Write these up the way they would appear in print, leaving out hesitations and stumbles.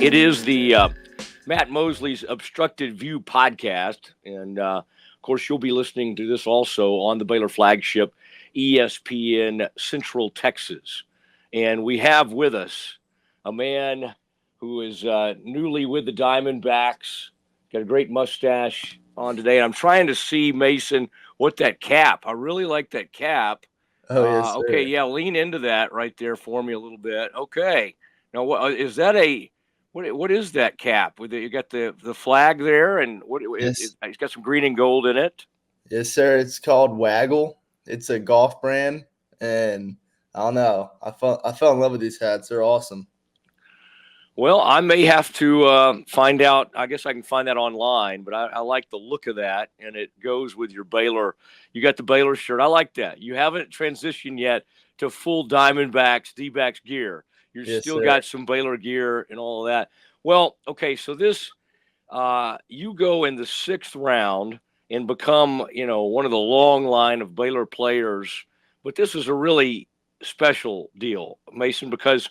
It is the Matt Mosley's Obstructed View podcast. And of course, you'll be listening to this also on the Baylor flagship, ESPN Central Texas. And we have with us a man who is newly with the Diamondbacks, got a great mustache on today. And I'm trying to see, Mason, what that cap. I really like that cap. Oh, yes, Okay, sir. yeah, lean into that right there for me a little bit. Okay. Now, what is that what is that cap? With you got the flag there, and Yes, it's got some green and gold in it. yes, sir. It's called Waggle. It's a golf brand, and I don't know. I fell in love with these hats. They're awesome. Well, I may have to find out. I guess I can find that online, but I like the look of that, and it goes with your Baylor. You got the Baylor shirt. I like that. You haven't transitioned yet to full Diamondbacks, D-backs gear. You've Yes, still sir. got some Baylor gear and all of that. Well, okay, so this you go in the sixth round and become, one of the long line of Baylor players. But this is a really special deal, Mason, because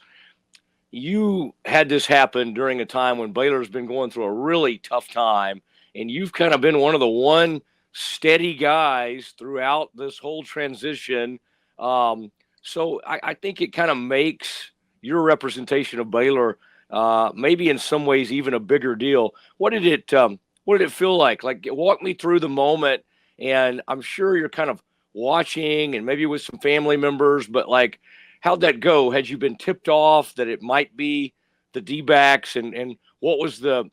you had this happen during a time when Baylor's been going through a really tough time, and you've kind of been one of the one steady guys throughout this whole transition. So I think it kind of makes your representation of Baylor maybe in some ways even a bigger deal. What did it feel like? Like, walk me through the moment, and I'm sure you're kind of watching and maybe with some family members, but like, how'd that go? Had you been tipped off that it might be the D-backs, and what was the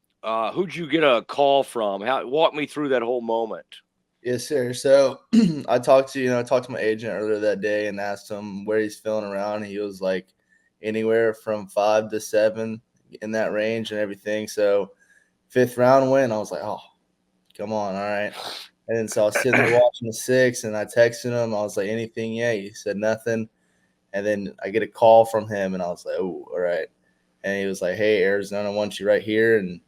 who'd you get a call from? How walk me through that whole moment. Yes, sir. So I talked to my agent earlier that day and asked him where he's feeling around. He was like anywhere from 5 to 7 in that range and everything. So fifth round win, I was like, oh, come on, all right. And then so I was sitting there watching the six, and I texted him. I was like, anything yet? He said nothing. And then I get a call from him, and I was like, oh, all right. And he was like, hey, Arizona wants you right here. And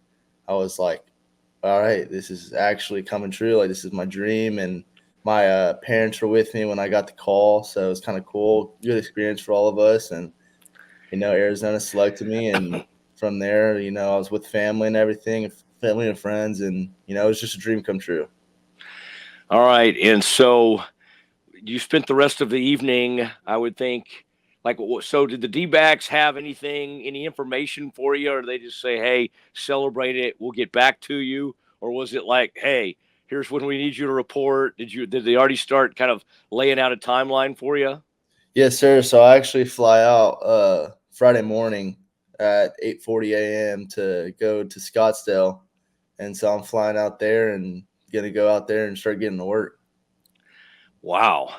I was like, all right, this is actually coming true. Like, this is my dream. And my parents were with me when I got the call. So it was kind of cool, good experience for all of us. And, Arizona selected me. And from there, I was with family and everything, family and friends. And, it was just a dream come true. All right, and so you spent the rest of the evening, I would think. Like, so did the D-backs have any information for you, or did they just say, "Hey, celebrate it. We'll get back to you," or was it like, "Hey, here's when we need you to report"? Did they already start kind of laying out a timeline for you? Yes, sir. So I actually fly out Friday morning at 8:40 a.m. to go to Scottsdale, and so I'm flying out there and gonna go out there and start getting to work. Wow.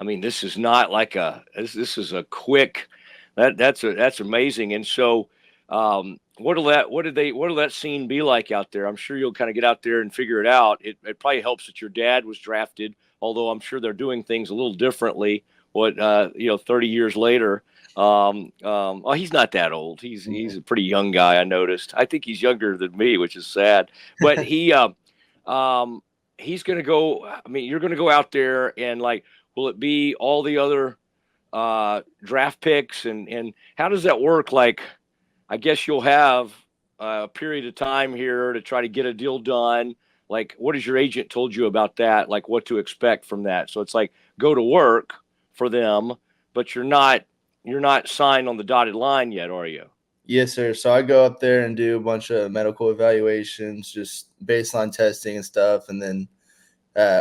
I mean, this is not like this is a quick that's amazing. And so what'll that scene be like out there? I'm sure you'll kind of get out there and figure it out. It probably helps that your dad was drafted, although I'm sure they're doing things a little differently. 30 years later. Well, he's not that old. He's a pretty young guy. I noticed. I think he's younger than me, which is sad. But um, he's going to go. I mean, you're going to go out there and, like, will it be all the other draft picks, and how does that work? Like, I guess you'll have a period of time here to try to get a deal done. Like, what has your agent told you about that? Like, what to expect from that? So it's like, go to work for them, but you're not signed on the dotted line yet, are you? Yes, sir. So I go up there and do a bunch of medical evaluations, just baseline testing and stuff, and then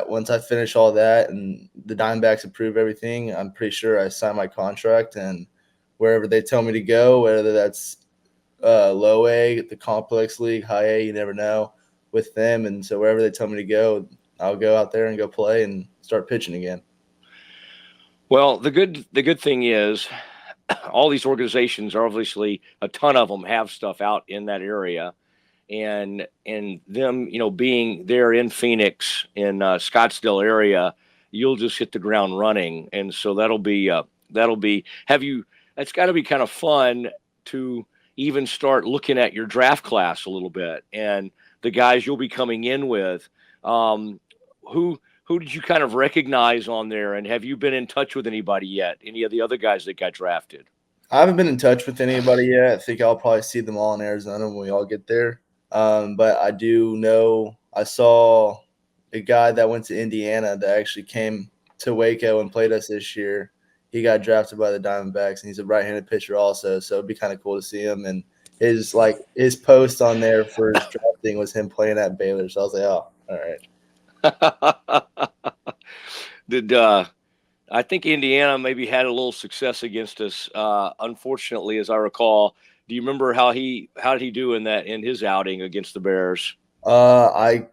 once I finish all that and the Diamondbacks approve everything, I'm pretty sure I sign my contract, and wherever they tell me to go, whether that's low A, the complex league, high A, you never know with them. And so wherever they tell me to go, I'll go out there and go play and start pitching again. Well, the good thing is all these organizations are obviously a ton of them have stuff out in that area, and them, being there in Phoenix, in Scottsdale area, you'll just hit the ground running, and so that'll be have you. That's got to be kind of fun to even start looking at your draft class a little bit and the guys you'll be coming in with. Um, who did you kind of recognize on there, and have you been in touch with anybody yet? Any of the other guys that got drafted? I haven't been in touch with anybody yet. I think I'll probably see them all in Arizona when we all get there. But I do know I saw a guy that went to Indiana that actually came to Waco and played us this year. He got drafted by the Diamondbacks, and he's a right-handed pitcher also. So it'd be kind of cool to see him. And his post on there for his drafting was him playing at Baylor. So I was like, oh, all right. Did I think Indiana maybe had a little success against us? Unfortunately, as I recall, do you remember how did he do in his outing against the Bears? I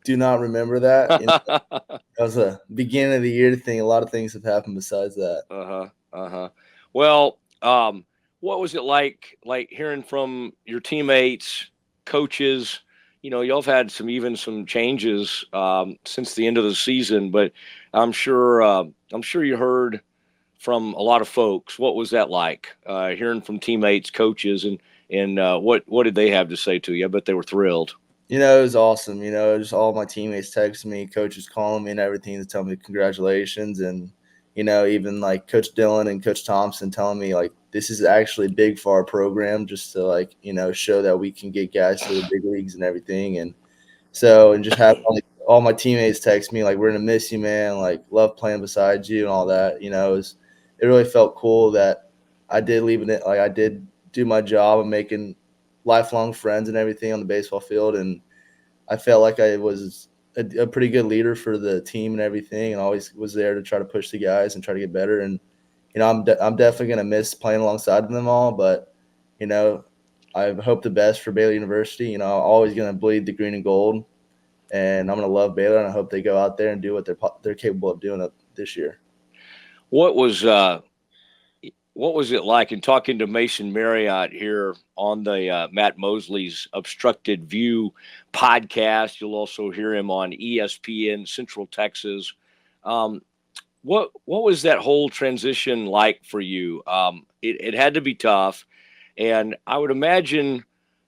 do not remember that. That was a beginning of the year thing. A lot of things have happened besides that. Uh-huh. Uh-huh. Well, what was it like hearing from your teammates, coaches? Y'all have had some changes since the end of the season, but I'm sure you heard from a lot of folks. What was that like? Hearing from teammates, coaches, and what did they have to say to you? I bet they were thrilled. It was awesome. Just all my teammates texting me, coaches calling me and everything to tell me congratulations. And, even like Coach Dillon and Coach Thompson telling me like this is actually big for our program just to like, show that we can get guys to the big leagues and everything. And so, and just have all my teammates text me like, we're gonna miss you, man. Like, love playing beside you and all that. It really felt cool that I did leave it. Like, I did do my job of making lifelong friends and everything on the baseball field, and I felt like I was a pretty good leader for the team and everything, and always was there to try to push the guys and try to get better. And I'm definitely gonna miss playing alongside them all, but you know, I hope the best for Baylor University. I'm always gonna bleed the green and gold, and I'm gonna love Baylor, and I hope they go out there and do what they're capable of doing up this year. What was what was it like in talking to Mason Marriott here on the Matt Mosley's Obstructed View podcast? You'll also hear him on ESPN Central Texas. Um, what was that whole transition like for you? It had to be tough, and I would imagine,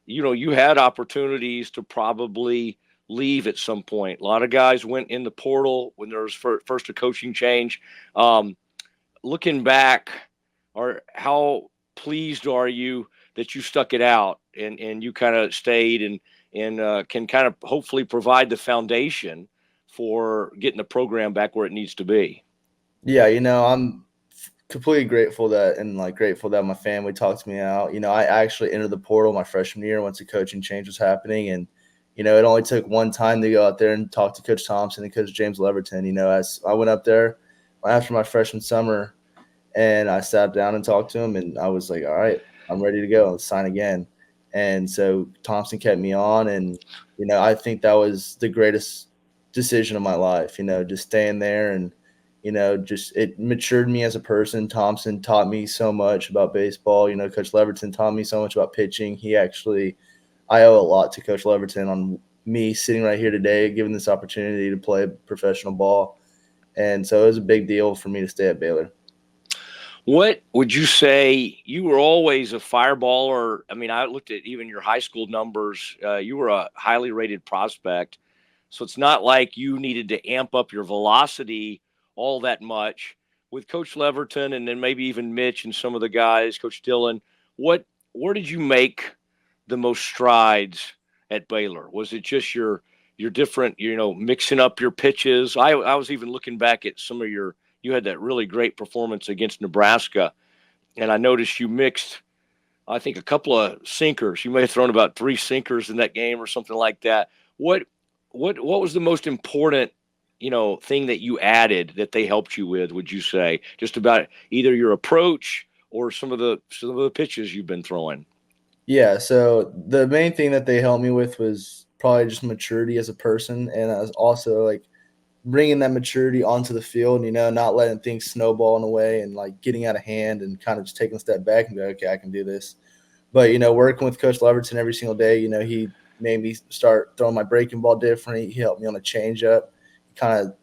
you had opportunities to probably leave at some point. A lot of guys went in the portal when there was first a coaching change. Um, Looking back, or how pleased are you that you stuck it out and you kind of stayed and can kind of hopefully provide the foundation for getting the program back where it needs to be? Yeah, I'm completely grateful that my family talked me out. I actually entered the portal my freshman year once the coaching change was happening, and it only took one time to go out there and talk to Coach Thompson and Coach James Leverton. As I went up there after my freshman summer, and I sat down and talked to him, and I was like, all right, I'm ready to go. Let's sign again. And so Thompson kept me on, and I think that was the greatest decision of my life. Just staying there, and just it matured me as a person. Thompson taught me so much about baseball. Coach Leverton taught me so much about pitching. I owe a lot to Coach Leverton on me sitting right here today, given this opportunity to play professional ball. And so it was a big deal for me to stay at Baylor. What would you say? You were always a fireballer. I mean, I looked at even your high school numbers. You were a highly rated prospect. So it's not like you needed to amp up your velocity all that much. With Coach Leverton and then maybe even Mitch and some of the guys, Coach Dillon, where did you make the most strides at Baylor? Was it just your different, mixing up your pitches? I was even looking back at some of you had that really great performance against Nebraska, and I noticed you mixed, I think, a couple of sinkers. You may have thrown about 3 sinkers in that game or something like that. What was the most important, thing that you added that they helped you with? Would you say just about either your approach or some of the pitches you've been throwing? Yeah, so the main thing that they helped me with was probably just maturity as a person, and I was also like bringing that maturity onto the field. Not letting things snowball in a way and like getting out of hand and kind of just taking a step back and be like, okay, I can do this. But working with Coach Leverton every single day, he made me start throwing my breaking ball different. He helped me on a changeup. He kind of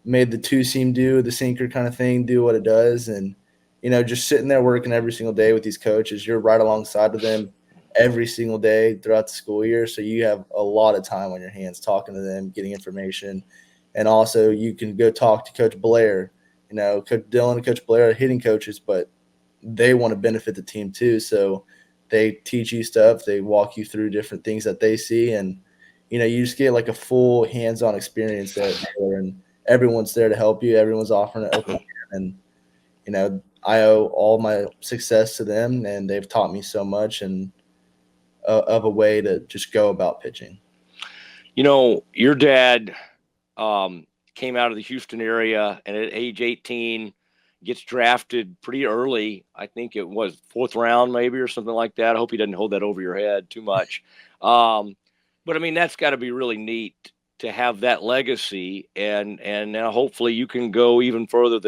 made the two seam do the sinker kind of thing do what it does. And just sitting there working every single day with these coaches, you're right alongside of them every single day throughout the school year, so you have a lot of time on your hands talking to them, getting information. And also you can go talk to Coach Blair. Coach Dillon and Coach Blair are hitting coaches, but they want to benefit the team too. So they teach you stuff, they walk you through different things that they see, and you just get like a full hands-on experience there at Baylor, and everyone's there to help you. Everyone's offering an open hand, and I owe all my success to them, and they've taught me so much and of a way to just go about pitching. Your dad came out of the Houston area, and at age 18 gets drafted pretty early. I think it was fourth round, maybe, or something like that. I hope he doesn't hold that over your head too much. But I mean, that's got to be really neat to have that legacy, and now hopefully you can go even further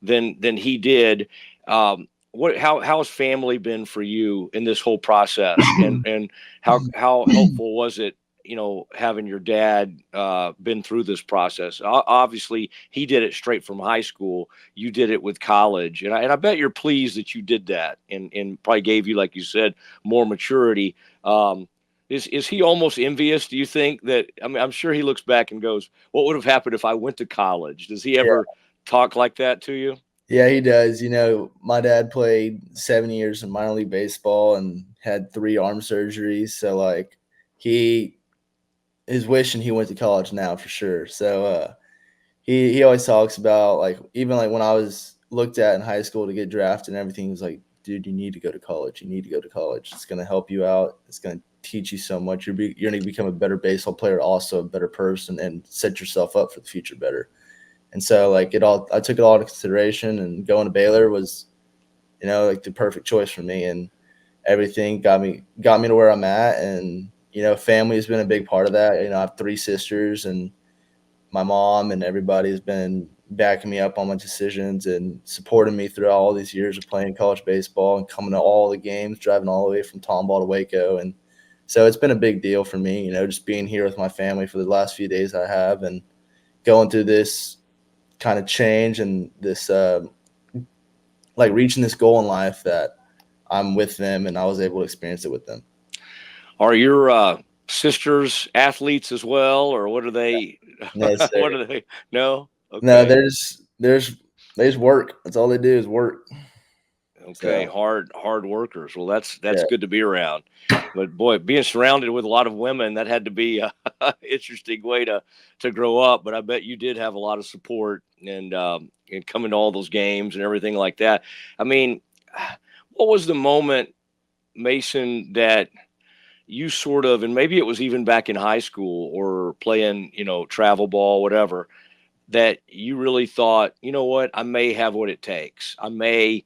than he did. How has family been for you in this whole process, and how helpful was it, having your dad been through this process? Obviously, he did it straight from high school. You did it with college, and I bet you're pleased that you did that, and probably gave you, like you said, more maturity. Is he almost envious? Do you think that? I mean, I'm sure he looks back and goes, "What would have happened if I went to college?" Does he Yeah. ever talk like that to you? Yeah, he does. My dad played 7 years in minor league baseball and had 3 arm surgeries. So like he is wishing he went to college now for sure. So he always talks about, like, even like when I was looked at in high school to get drafted and everything, he was like, dude, you need to go to college. You need to go to college. It's gonna help you out. It's gonna teach you so much. You're gonna become a better baseball player, also a better person, and set yourself up for the future better. And so like I took it all into consideration, and going to Baylor was, like the perfect choice for me, and everything got me to where I'm at. And family has been a big part of that. I have 3 sisters, and my mom and everybody has been backing me up on my decisions and supporting me throughout all these years of playing college baseball and coming to all the games, driving all the way from Tomball to Waco. And so it's been a big deal for me, just being here with my family for the last few days I have, and going through this kind of change and this like reaching this goal in life that I'm with them and I was able to experience it with them. Are your sisters athletes as well, or what are they? No, What sir. are they? No. No, Okay. they just work. That's all they do is work. Okay. So Hard workers. Well, that's yeah. good to be around. But boy, being surrounded with a lot of women, that had to be a interesting way to grow up. But I bet you did have a lot of support, and coming to all those games and everything like that. I mean, what was the moment, Mason, that you sort of, and maybe it was even back in high school or playing, travel ball, whatever, that you really thought, you know what, I may have what it takes. I may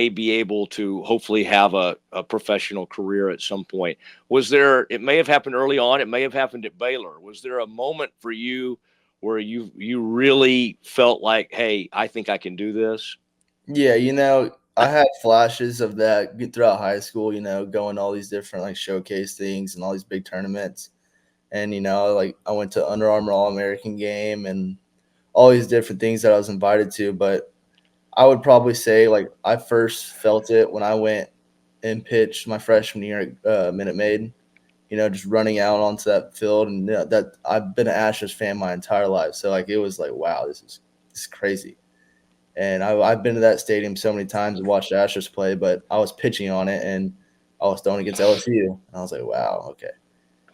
be able to hopefully have a professional career at some point. It may have happened early on, it may have happened at Baylor. Was there a moment for you where you really felt like, hey, I think I can do this? Yeah, I had flashes of that throughout high school, going to all these different like showcase things and all these big tournaments. And like I went to Under Armour All American game and all these different things that I was invited to. But I would probably say like I first felt it when I went and pitched my freshman year at Minute Maid. Just running out onto that field, and that I've been an Astros fan my entire life, so like it was like, wow, this is crazy. And I've been to that stadium so many times and watched the Astros play, but I was pitching on it, and I was throwing against LSU, and I was like, wow, okay.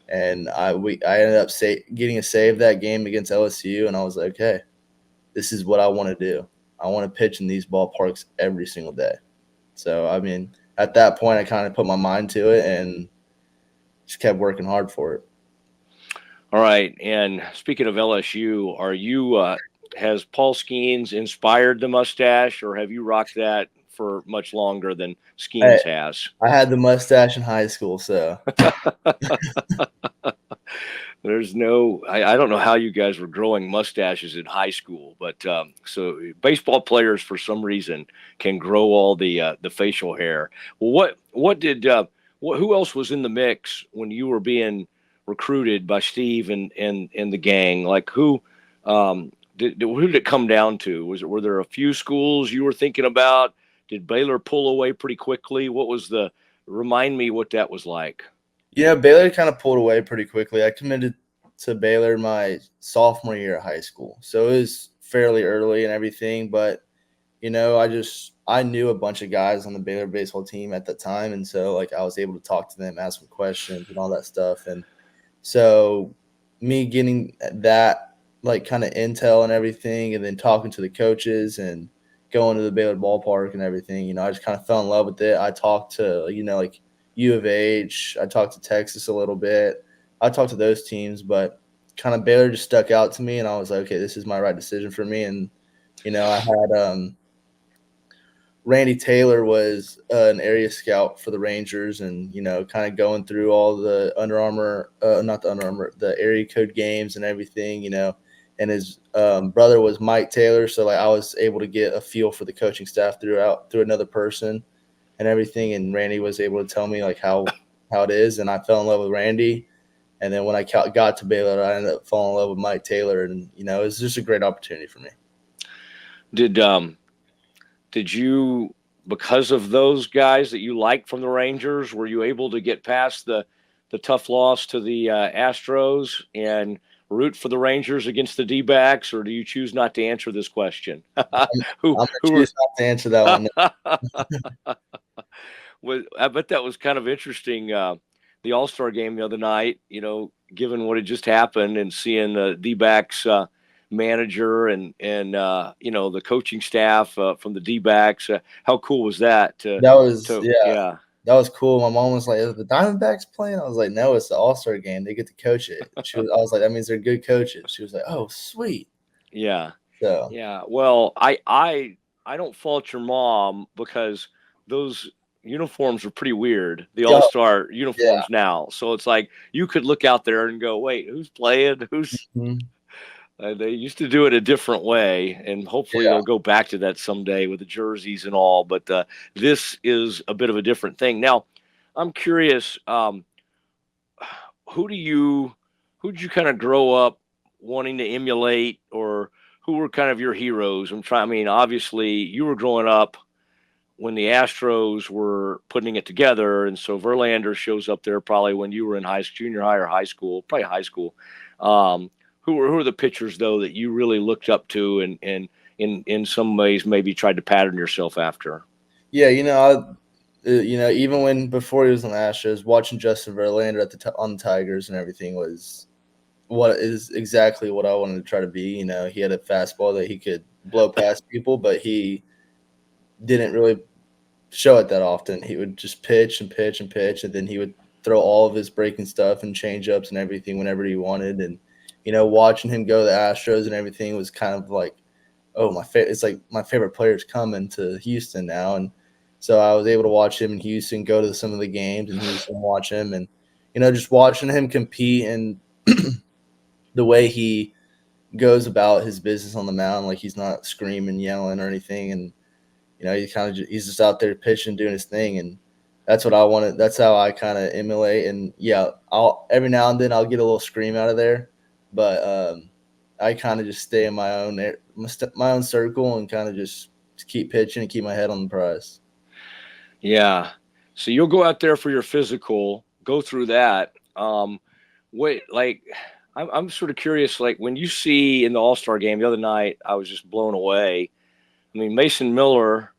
And I ended up getting a save that game against LSU, and I was like, okay, this is what I want to do. I want to pitch in these ballparks every single day. So I mean, at that point, I kind of put my mind to it and just kept working hard for it. All right. And speaking of LSU, has Paul Skeens inspired the mustache, or have you rocked that for much longer than I, Skeens has? I had the mustache in high school, so I don't know how you guys were growing mustaches in high school, but so baseball players for some reason can grow all the facial hair. Well, who else was in the mix when you were being recruited by Steve and the gang? Like who did it come down to? Were there a few schools you were thinking about? Did Baylor pull away pretty quickly? Remind me what that was like. Baylor kind of pulled away pretty quickly. I committed to Baylor my sophomore year of high school, so it was fairly early and everything. But I I knew a bunch of guys on the Baylor baseball team at the time, and so like I was able to talk to them, ask them questions and all that stuff. And so me getting that like kind of intel and everything, and then talking to the coaches and going to the Baylor ballpark and everything, I just kind of fell in love with it. I talked to, like U of H, I talked to Texas a little bit. I talked to those teams, but kind of Baylor just stuck out to me, and I was like, okay, this is my right decision for me. And I had Randy Taylor was an area scout for the Rangers, and kind of going through all the Under Armour, not the Under Armour, the area code games and everything. And his brother was Mike Taylor, so like I was able to get a feel for the coaching staff through another person and everything. And Randy was able to tell me like how it is, and I fell in love with Randy. And then when I got to Baylor, I ended up falling in love with Mike Taylor, and it was just a great opportunity for me. Did you, because of those guys that you liked from the Rangers, were you able to get past the tough loss to the Astros and root for the Rangers against the D-backs, or do you choose not to answer this question? I'm going to choose not to answer that one. Well, I bet that was kind of interesting. The All-Star game the other night, given what had just happened and seeing the D-backs manager and the coaching staff from the D-backs. How cool was that? That was cool. My mom was like, "Is the Diamondbacks playing?" I was like, "No, it's the All-Star game. They get to coach it." I was like, "That means they're good coaches." She was like, "Oh, sweet." Yeah. So yeah. Well, I don't fault your mom because those uniforms are pretty weird. The All-Star uniforms now. So it's like you could look out there and go, "Wait, who's playing? Who's?" Mm-hmm. They used to do it a different way, and hopefully they'll go back to that someday with the jerseys and all. But this is a bit of a different thing. Now, I'm curious, who did you kind of grow up wanting to emulate, or who were kind of your heroes? I mean, obviously, you were growing up when the Astros were putting it together, and so Verlander shows up there probably when you were in junior high or high school, probably high school. Who are the pitchers though that you really looked up to and in some ways maybe tried to pattern yourself after? Yeah, even before he was on the Astros, watching Justin Verlander on the Tigers and everything was exactly what I wanted to try to be. He had a fastball that he could blow past people, but he didn't really show it that often. He would just pitch and pitch and pitch, and then he would throw all of his breaking stuff and change ups and everything whenever he wanted. And watching him go to the Astros and everything was kind of like, oh, it's like my favorite player's coming to Houston now. And so I was able to watch him in Houston, go to some of the games in Houston, watch him, and just watching him compete and the way he goes about his business on the mound, like he's not screaming, yelling, or anything, and he's just out there pitching, doing his thing, and that's what I wanted. That's how I kind of emulate. And I'll every now and then I'll get a little scream out of there, but I kind of just stay in my own circle and kind of just keep pitching and keep my head on the prize. Yeah. So you'll go out there for your physical, go through that. I'm sort of curious, like when you see in the All-Star game the other night, I was just blown away. I mean, Mason Miller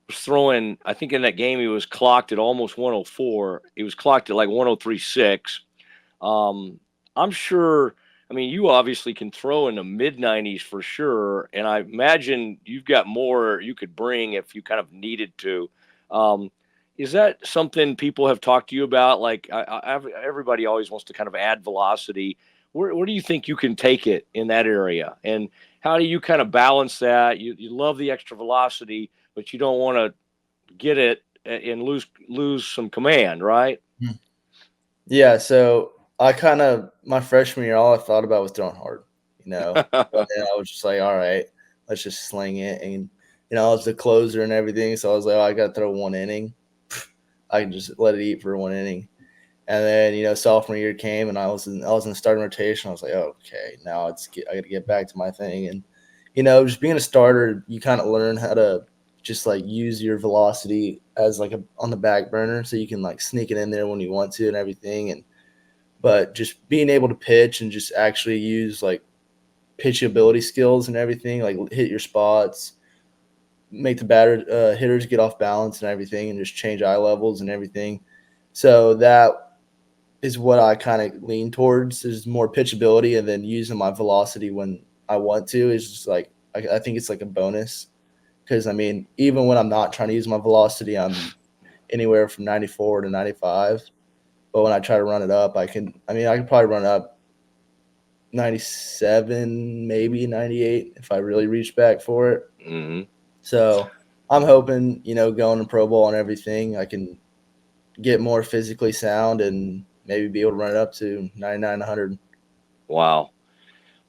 was throwing, I think in that game he was clocked at almost 104. He was clocked at like 103.6. I'm sure, I mean, you obviously can throw in the mid 90s for sure. And I imagine you've got more you could bring if you kind of needed to. Is that something people have talked to you about? Like everybody always wants to kind of add velocity. Where do you think you can take it in that area? And how do you kind of balance that? You love the extra velocity, but you don't want to get it and lose some command, right? Yeah. So my freshman year, all I thought about was throwing hard, and I was just like, all right, let's just sling it. And, I was the closer and everything. So I was like, oh, I got to throw one inning. I can just let it eat for one inning. And then, sophomore year came and I was in the starting rotation. I was like, oh, okay, now I got to get back to my thing. And, just being a starter, you kind of learn how to just like use your velocity as like on the back burner, so you can like sneak it in there when you want to and everything. But just being able to pitch and just actually use like pitchability skills and everything, like hit your spots, make the hitters get off balance and everything, and just change eye levels and everything. So that is what I kind of lean towards, is more pitchability, and then using my velocity when I want to is just like I think it's like a bonus, because I mean, even when I'm not trying to use my velocity, I'm anywhere from 94 to 95. But when I try to run it up, I can probably run up 97, maybe 98 if I really reach back for it. Mm-hmm. So I'm hoping, going to Pro Bowl and everything, I can get more physically sound and maybe be able to run it up to 99, 100. Wow.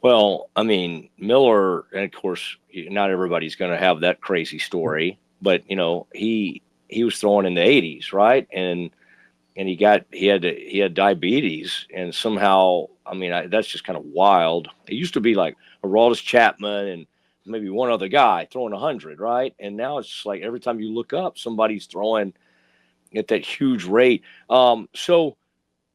Well, I mean, Miller, and of course, not everybody's going to have that crazy story, but he was throwing in the 80s, right? And he had diabetes, and somehow, I mean, that's just kind of wild. It used to be like Aroldis Chapman and maybe one other guy throwing 100, right? And now it's like every time you look up, somebody's throwing at that huge rate. So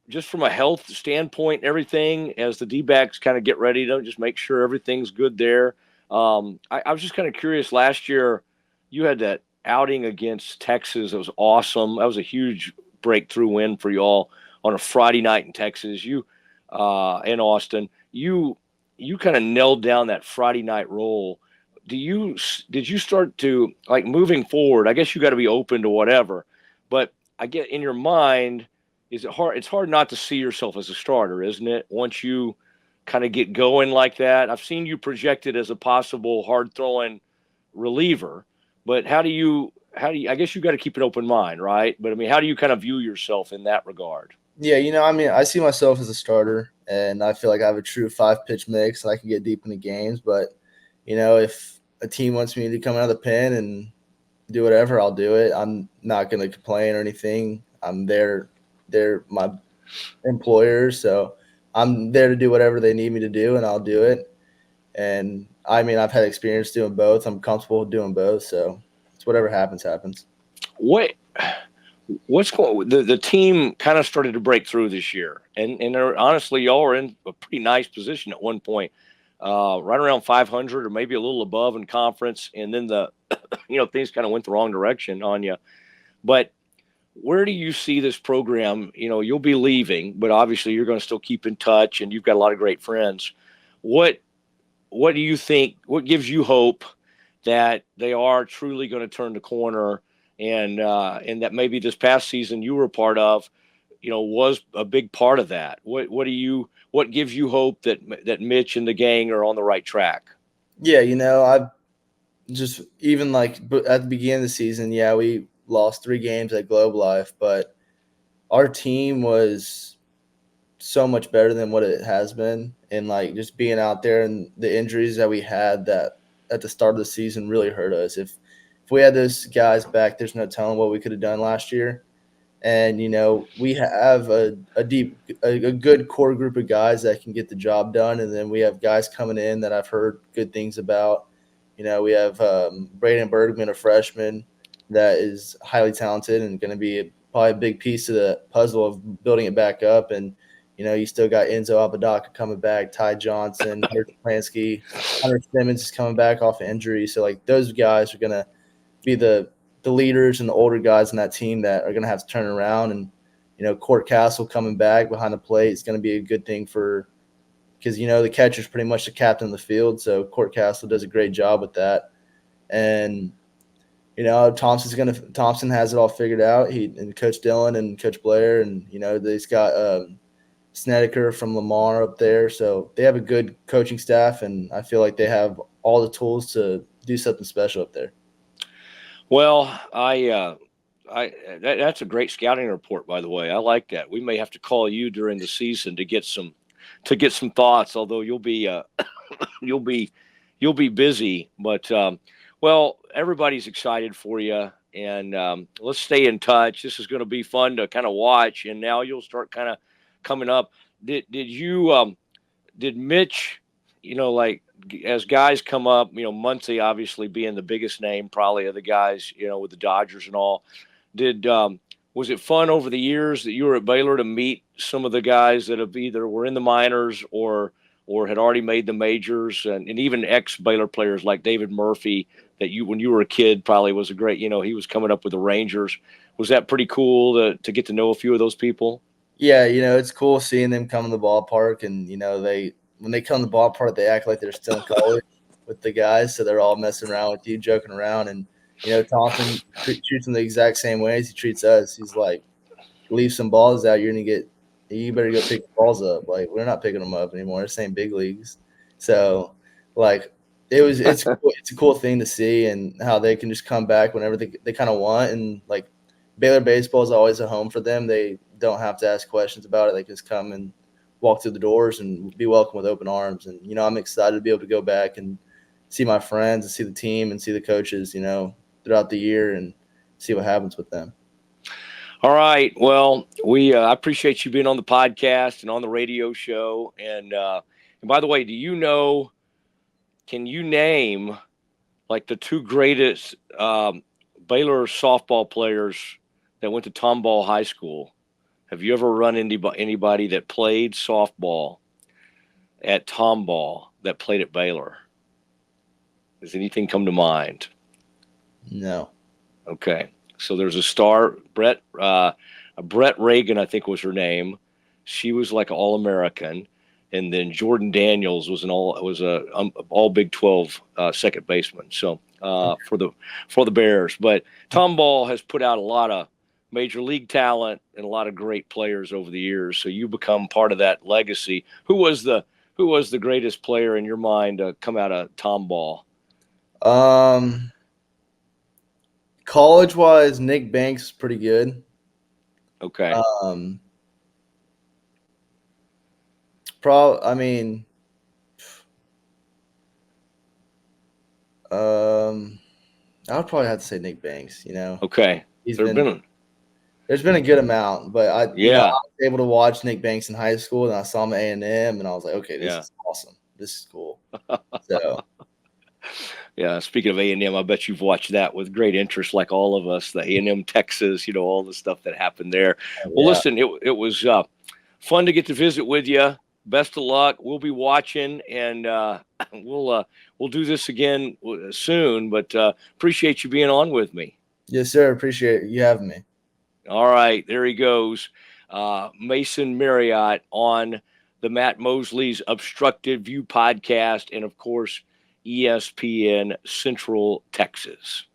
just from a health standpoint, everything, as the D-backs kind of get ready to just make sure everything's good there. I was just kind of curious. Last year, you had that outing against Texas. It was awesome. That was a huge breakthrough win for y'all on a Friday night in Texas. You in Austin. You kind of nailed down that Friday night role. Did you start to, like, moving forward? I guess you got to be open to whatever, but I get in your mind, is it hard? It's hard not to see yourself as a starter, isn't it? Once you kind of get going like that, I've seen you projected as a possible hard throwing reliever, but I guess you got to keep an open mind, right? But I mean, how do you kind of view yourself in that regard? Yeah, I mean, I see myself as a starter, and I feel like I have a true 5-pitch mix, and I can get deep into games. But, if a team wants me to come out of the pen and do whatever, I'll do it. I'm not going to complain or anything. I'm there. They're my employers, so I'm there to do whatever they need me to do, and I'll do it. And, I mean, I've had experience doing both. I'm comfortable doing both, so it's whatever happens, happens. What what's going the team kind of started to break through this year, and honestly, y'all are in a pretty nice position at one point, right around 500 or maybe a little above in conference, and then the things kind of went the wrong direction on you. But where do you see this program? You'll be leaving, but obviously you're going to still keep in touch, and you've got a lot of great friends. What do you think? What gives you hope that they are truly going to turn the corner, and that maybe this past season you were a part of, was a big part of that? What gives you hope that Mitch and the gang are on the right track? Yeah, I just, even like at the beginning of the season, yeah, we lost 3 games at Globe Life, but our team was so much better than what it has been. And like just being out there, and the injuries that we had that at the start of the season really hurt us. If we had those guys back, there's no telling what we could have done last year. And we have a good core group of guys that can get the job done, and then we have guys coming in that I've heard good things about. We have Braden Bergman, a freshman that is highly talented and going to be probably a big piece of the puzzle of building it back up. And you still got Enzo Apodaca coming back, Ty Johnson, Herc Plansky, Hunter Simmons is coming back off injury. So like those guys are going to be the leaders and the older guys in that team that are going to have to turn around. And Court Castle coming back behind the plate is going to be a good thing because the catcher's pretty much the captain of the field. So Court Castle does a great job with that. And Thompson has it all figured out. And Coach Dillon and Coach Blair, and they've got Snedeker from Lamar up there. So they have a good coaching staff, and I feel like they have all the tools to do something special up there. Well, that's a great scouting report, by the way. I like that. We may have to call you during the season to get some thoughts. Although you'll be you'll be busy, but well, everybody's excited for you, and let's stay in touch. This is going to be fun to kind of watch, and now you'll start kind of coming up. Did Mitch, like, as guys come up, Muncy obviously being the biggest name probably of the guys, with the Dodgers and all. Was it fun over the years that you were at Baylor to meet some of the guys that have either were in the minors or had already made the majors, and even ex-Baylor players like David Murphy that you, when you were a kid, probably was a great, he was coming up with the Rangers. Was that pretty cool to get to know a few of those people? Yeah, it's cool seeing them come in the ballpark, and when they come to the ballpark, they act like they're still in college with the guys, so they're all messing around with you, joking around, and Thompson treats them the exact same way as he treats us. He's like, leave some balls out, you better go pick the balls up. Like, we're not picking them up anymore. It's same big leagues. So, like, it's cool. It's a cool thing to see, and how they can just come back whenever they kind of want. And like, Baylor baseball is always a home for them. They don't have to ask questions about it. They just come and walk through the doors and be welcome with open arms. And I'm excited to be able to go back and see my friends and see the team and see the coaches, throughout the year, and see what happens with them. All right. Well, I appreciate you being on the podcast and on the radio show. And by the way, can you name like the two greatest Baylor softball players that went to Tomball High School? Have you ever run into anybody that played softball at Tomball that played at Baylor? Does anything come to mind? No. Okay. So there's a star, Brett Reagan, I think was her name. She was like an All-American, and then Jordan Daniels was a all Big 12 second baseman. So for the Bears, but Tomball has put out a lot of major league talent and a lot of great players over the years. So you become part of that legacy. Who was the greatest player in your mind to come out of Tomball? College-wise, Nick Banks is pretty good. Okay. I would probably have to say Nick Banks. Okay. There's been a good amount, but I was able to watch Nick Banks in high school, and I saw him at A&M, and I was like, okay, this is awesome. This is cool. So. Yeah, speaking of A&M, I bet you've watched that with great interest, like all of us, the A&M Texas, all the stuff that happened there. Yeah. Well, listen, it was fun to get to visit with you. Best of luck. We'll be watching, and we'll do this again soon. But appreciate you being on with me. Yes, sir. Appreciate you having me. All right, there he goes, Mason Marriott on the Matt Mosley's Obstructed View podcast, and of course, ESPN Central Texas.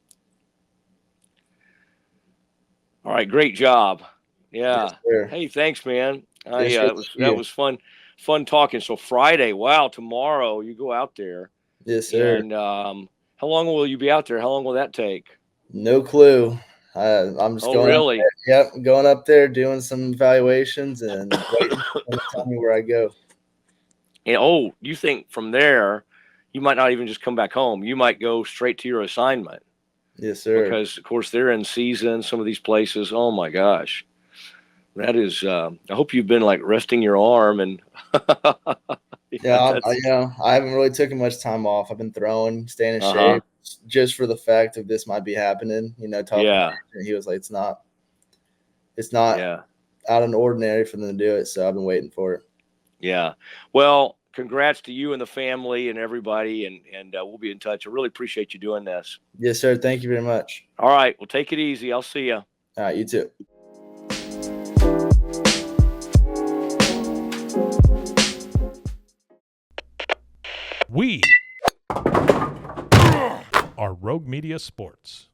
All right, great job. Yeah. Yes, hey, thanks, man. Yes, that was fun talking. So Friday, wow, tomorrow you go out there. Yes, sir. And how long will you be out there? How long will that take? No clue. I'm just going. Really? Yep, going up there, doing some evaluations, and waiting for them to tell me where I go. And you think from there, you might not even just come back home. You might go straight to your assignment. Yes, sir. Because, of course, they're in season, some of these places. Oh, my gosh. That is I hope you've been, like, resting your arm. And yeah, I haven't really taken much time off. I've been throwing, staying in shape, just for the fact of this might be happening. Talking to him, he was like, it's not out of the ordinary for them to do it. So I've been waiting for it. Yeah. Well, congrats to you and the family and everybody, and we'll be in touch. I really appreciate you doing this. Yes, sir. Thank you very much. All right. Well, take it easy. I'll see you. All right. You too. We are Rogue Media Sports.